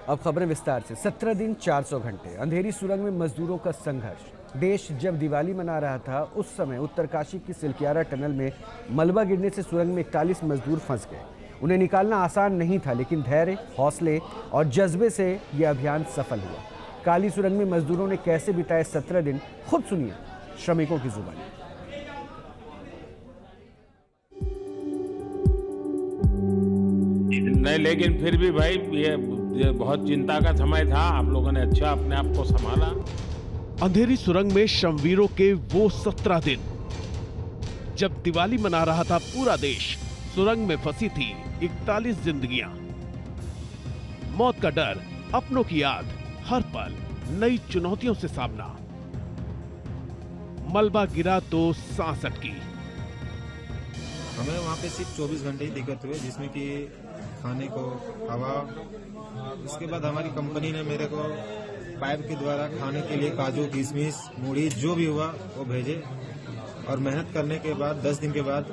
अब खबरें विस्तार से। 17 दिन 400 घंटे अंधेरी सुरंग में मजदूरों का संघर्ष। देश जब दिवाली मना रहा था उस समय उत्तरकाशी की सिलकियारा टनल में मलबा गिरने से सुरंग में 41 मजदूर फंस गए। उन्हें निकालना आसान नहीं था, लेकिन धैर्य, हौसले और जज्बे से यह अभियान सफल हुआ। काली सुरंग में मजदूरों ने कैसे बिताए 17 दिन, खुद सुनिए श्रमिकों की जुबानी। नहीं, लेकिन फिर भी भाई ये बहुत चिंता का समय था। आप लोगों ने अच्छा अपने आप को संभाला। अंधेरी सुरंग में श्रमवीरों के वो 17 दिन जब दिवाली मना रहा था पूरा देश, सुरंग में फंसी थी 41 जिंदगियां। मौत का डर, अपनों की याद, हर पल नई चुनौतियों से सामना। मलबा गिरा तो सांस अटकी। हमें वहाँ पे सिर्फ 24 घंटे ही दिक्कत हुई, जिसमें कि खाने को, हवा। उसके बाद हमारी कंपनी ने मेरे को पाइप के द्वारा खाने के लिए काजू, किशमिश, मूढ़ी जो भी हुआ वो भेजे। और मेहनत करने के बाद 10 दिन के बाद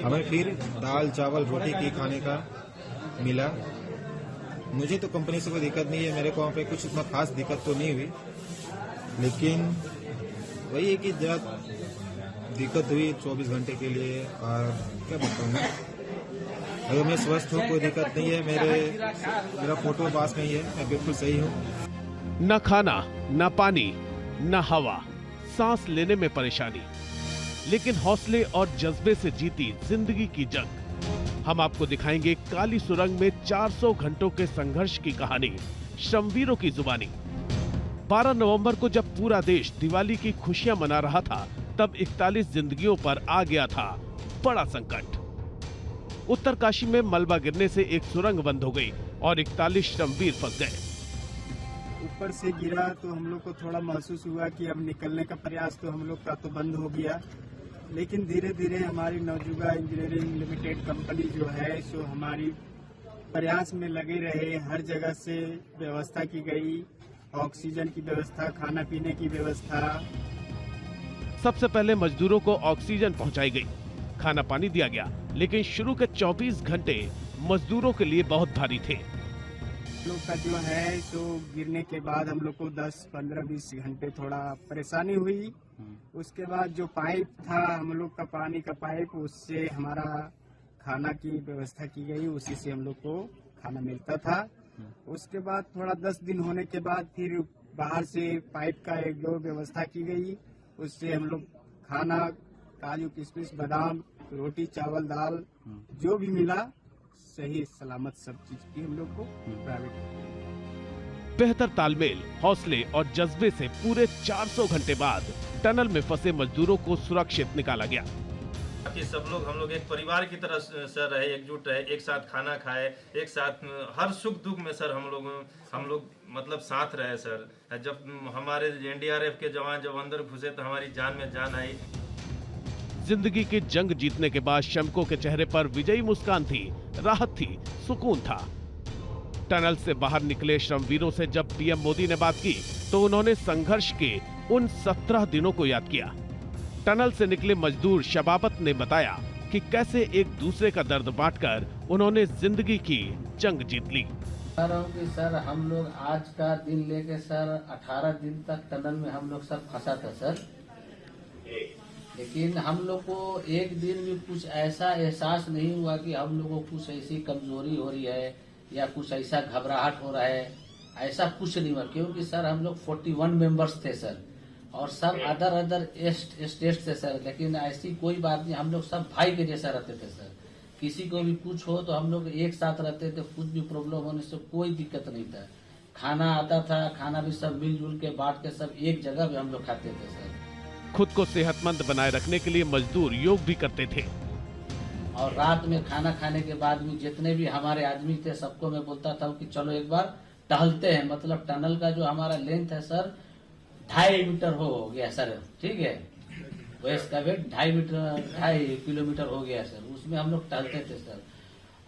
हमें फिर दाल, चावल, रोटी की खाने का मिला। मुझे तो कंपनी से कोई दिक्कत नहीं है, मेरे को वहाँ पे कुछ इतना खास दिक्कत तो नहीं हुई, लेकिन वही है कि जब दिक्कत हुई 24 घंटे के लिए। और क्या बताऊँ मैं, अगर मैं स्वस्थ हूँ, कोई दिक्कत नहीं है। मेरा फोटो पास में ही है, मैं बिल्कुल सही हूँ। न खाना, न पानी, न हवा, सांस लेने में परेशानी, लेकिन हौसले और जज्बे से जीती जिंदगी की जंग। हम आपको दिखाएंगे काली सुरंग में 400 घंटों के संघर्ष की कहानी, श्रमवीरों की जुबानी। 12 नवंबर को जब पूरा देश दिवाली की खुशियां मना रहा था, तब 41 जिंदगियों पर आ गया था बड़ा संकट। उत्तरकाशी में मलबा गिरने से एक सुरंग बंद हो गई और 41 श्रमवीर फंस गए। ऊपर से गिरा तो हम लोग को थोड़ा महसूस हुआ कि अब निकलने का प्रयास तो हम लोग का तो बंद हो गया, लेकिन धीरे धीरे हमारी नवजुगा इंजीनियरिंग लिमिटेड कंपनी जो है सो हमारी प्रयास में लगे रहे। हर जगह से व्यवस्था की गई, ऑक्सीजन की व्यवस्था, खाना पीने की व्यवस्था। सबसे पहले मजदूरों को ऑक्सीजन पहुंचाई गई, खाना पानी दिया गया, लेकिन शुरू के 24 घंटे मजदूरों के लिए बहुत भारी थे। लोग का जो है सो गिरने के बाद हम लोग को 10, 15, 20 घंटे थोड़ा परेशानी हुई। उसके बाद जो पाइप था हम लोग का, पानी का पाइप, उससे हमारा खाना की व्यवस्था की गई, उसी से हम लोग को खाना मिलता था। उसके बाद थोड़ा 10 दिन होने के बाद फिर बाहर से पाइप का एक दो व्यवस्था की गई, उससे हम लोग खाना, काजू, किशमिश, बादाम, रोटी, चावल, दाल जो भी मिला सही सलामत सब चीज की हम लोग को प्राइवेट। बेहतर तालमेल, हौसले और जज्बे से पूरे 400 घंटे बाद टनल में फंसे मजदूरों को सुरक्षित निकाला गया। कि सब लोग, हम लोग एक परिवार की तरह सर रहे, एकजुट रहे, एक साथ खाना खाए, एक साथ हर सुख दुख में सर हम लोग मतलब साथ रहे सर। जब हमारे एनडीआरएफ के जवान जब अंदर घुसे तो हमारी जान में जान आई। जिंदगी की जंग जीतने के बाद श्रमिकों के चेहरे पर विजयी मुस्कान थी, राहत थी, सुकून था। टनल से बाहर निकले श्रमवीरों से जब पीएम मोदी ने बात की तो उन्होंने संघर्ष के उन 17 दिनों को याद किया। टनल से निकले मजदूर शबाबत ने बताया कि कैसे एक दूसरे का दर्द बांटकर उन्होंने जिंदगी की जंग जीत ली। सर हम लोग आज का दिन लेके सर 18 दिन तक टनल में हम लोग सब फंसा था सर, लेकिन हम लोग को एक दिन भी कुछ ऐसा एहसास नहीं हुआ कि हम लोगों को कुछ ऐसी कमजोरी हो रही है या कुछ ऐसा घबराहट हो रहा है, ऐसा कुछ नहीं हुआ। क्योंकि सर हम लोग 41 मेंबर्स थे सर, और सब अदर स्टेट से सर, लेकिन ऐसी कोई बात नहीं, हम लोग सब भाई के जैसा रहते थे सर। किसी को भी कुछ हो तो हम लोग एक साथ रहते थे, कुछ भी प्रॉब्लम होने से कोई दिक्कत नहीं था। खाना आता था, खाना भी सब मिलजुल के बांट के सब एक जगह भी हम लोग खाते थे सर। खुद को सेहतमंद बनाए रखने के लिए मजदूर योग भी करते थे। और रात में खाना खाने के बाद भी जितने भी हमारे आदमी थे सबको मैं बोलता था कि चलो एक बार टहलते हैं। मतलब टनल का जो हमारा लेंथ है सर 2.5 मीटर हो गया सर, ठीक है, वैसे का वेट 2.5 किलोमीटर हो गया सर। उसमें हम लोग टहलते थे सर।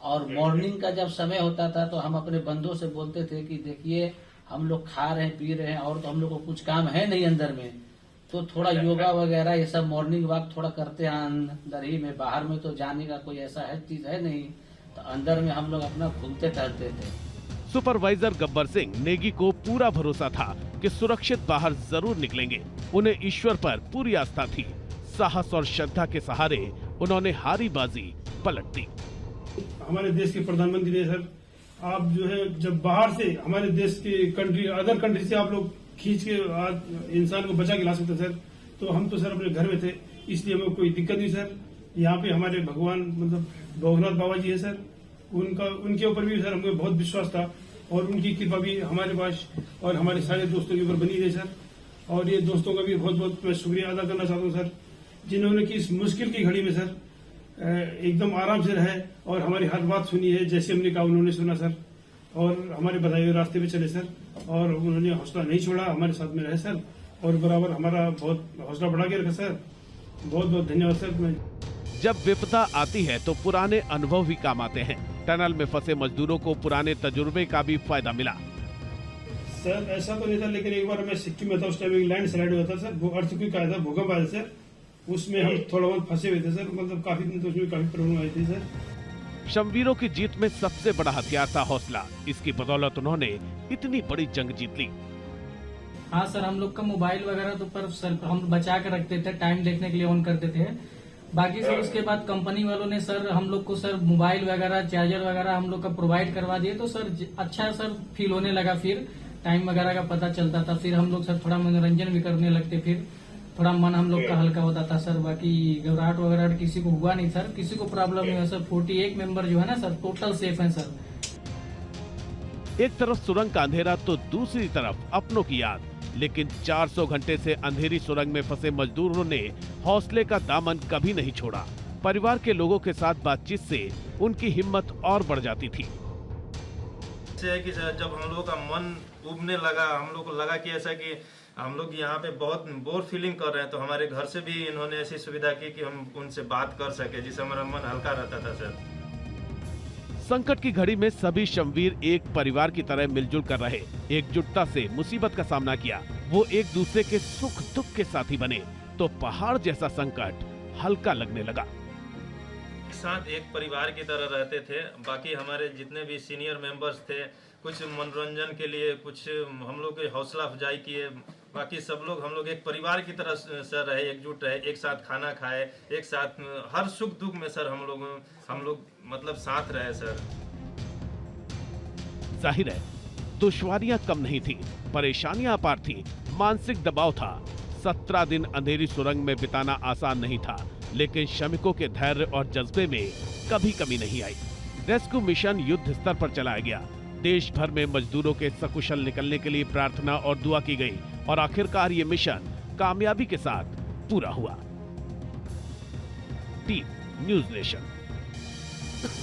और मॉर्निंग का जब समय होता था तो हम अपने बंदों से बोलते थे कि देखिए हम लोग खा रहे हैं, पी रहे हैं, और तो हम लोग को कुछ काम है नहीं अंदर में, तो थोड़ा योगा वगैरह ये सब मॉर्निंग वॉक थोड़ा करते हैं अंदर ही में, बाहर में तो जाने का कोई ऐसा है चीज है नहीं, तो अंदर में हम लोग अपना घूमते टहलते थे। सुपरवाइजर गब्बर सिंह नेगी को पूरा भरोसा था कि सुरक्षित बाहर जरूर निकलेंगे। उन्हें ईश्वर पर पूरी आस्था थी। साहस और श्रद्धा के सहारे उन्होंने हारी बाजी पलट दी। हमारे देश के प्रधानमंत्री ने सर, आप जो है जब बाहर से हमारे देश के कंट्री अदर कंट्री से आप लोग खींच के इंसान को बचा के ला सकते सर, तो हम तो सर अपने घर में थे, इसलिए हमें कोई दिक्कत नहीं सर। यहाँ पे हमारे भगवान मतलब भोगनाथ बाबा जी है सर, उनके ऊपर भी सर हमें बहुत विश्वास था और उनकी कृपा भी हमारे पास और हमारे सारे दोस्तों के ऊपर बनी रही सर। और ये दोस्तों का भी बहुत बहुत मैं शुक्रिया अदा करना चाहता हूँ सर, जिन्होंने कि इस मुश्किल की घड़ी में सर एकदम आराम से रहे और हमारी हर बात सुनी है, जैसे हमने कहा उन्होंने सुना सर, और हमारे बताए हुए रास्ते पे चले सर, और उन्होंने हौसला नहीं छोड़ा, हमारे साथ में रहे सर, और बराबर हमारा बहुत हौसला बढ़ा के रखा सर। बहुत बहुत धन्यवाद सर। जब विपदा आती है तो पुराने अनुभव भी काम आते हैं। टनल में फंसे मजदूरों को पुराने तजुर्बे का भी फायदा मिला। सर ऐसा तो नहीं था, लेकिन एक बार मैं सिक्किम में था, उस टाइम लैंड स्लाइड हुआ था सर, वो अर्थक्वेक आया था, भूकंप आया था सर, उसमें हम थोड़ा बहुत फंसे हुए थे सर, मतलब काफी दिन तो उसमें काफी प्रॉब्लम आई थी सर। शमवीरों की जीत में सबसे बड़ा हथियार था हौसला। इसकी बदौलत उन्होंने इतनी बड़ी जंग जीत ली। हाँ सर, हम लोग का मोबाइल वगैरह तो पर सर हम बचा कर रखते थे, टाइम देखने के लिए ऑन करते थे। बाकी सर उसके बाद कंपनी वालों ने सर हम लोग को सर मोबाइल वगैरह चार्जर वगैरह हम लोग का प्रोवाइड करवा दिए, तो सर अच्छा सर फील होने लगा। फिर टाइम वगैरह का पता चलता था, फिर हम लोग सर थोड़ा मनोरंजन भी करने लगते, फिर थोड़ा मन हम लोग का हल्का होता था सर। बाकी घबराहट वगैरह किसी को हुआ नहीं सर, किसी को प्रॉब्लम नहीं है सर। 41 मेंबर जो है ना सर टोटल सेफ है सर। एक तरफ सुरंग का अंधेरा तो दूसरी तरफ अपनों की याद। लेकिन 400 घंटे से अंधेरी सुरंग में फंसे मजदूरों ने हौसले का दामन कभी नहीं छोड़ा। परिवार के लोगों के साथ बातचीत से उनकी हिम्मत और बढ़ जाती थी। है कि जब हम लोगों का मन उबने लगा, हम लोग को लगा कि ऐसा कि हम लोग यहाँ पे बहुत बोर फीलिंग कर रहे हैं, तो हमारे घर से भी इन्होंने ऐसी सुविधा की कि हम उनसे बात कर सके, जिससे हमारा मन हल्का रहता था सर। संकट की घड़ी में सभी शमवीर एक परिवार की तरह मिलजुल कर रहे, एकजुटता से मुसीबत का सामना किया। वो एक दूसरे के सुख दुख के साथी बने तो पहाड़ जैसा संकट हल्का लगने लगा। साथ एक परिवार की तरह रहते थे। बाकी हमारे जितने भी सीनियर मेंबर्स थे, कुछ मनोरंजन के लिए, कुछ हम लोग के हौसला अफजाई किए। बाकी सब लोग हम लोग एक परिवार की तरह सर रहे, एकजुट रहे, एक साथ खाना खाए, एक साथ हर सुख दुख में सर हम लोग मतलब साथ रहे सर। जाहिर है दुश्वारियां कम नहीं थी, परेशानियां अपार थी, मानसिक दबाव था। 17 दिन अंधेरी सुरंग में बिताना आसान नहीं था, लेकिन श्रमिकों के धैर्य और जज्बे में कभी कमी नहीं आई। रेस्क्यू मिशन युद्ध स्तर पर चलाया गया। देश भर में मजदूरों के सकुशल निकलने के लिए प्रार्थना और दुआ की गई और आखिरकार ये मिशन कामयाबी के साथ पूरा हुआ। Team news nation.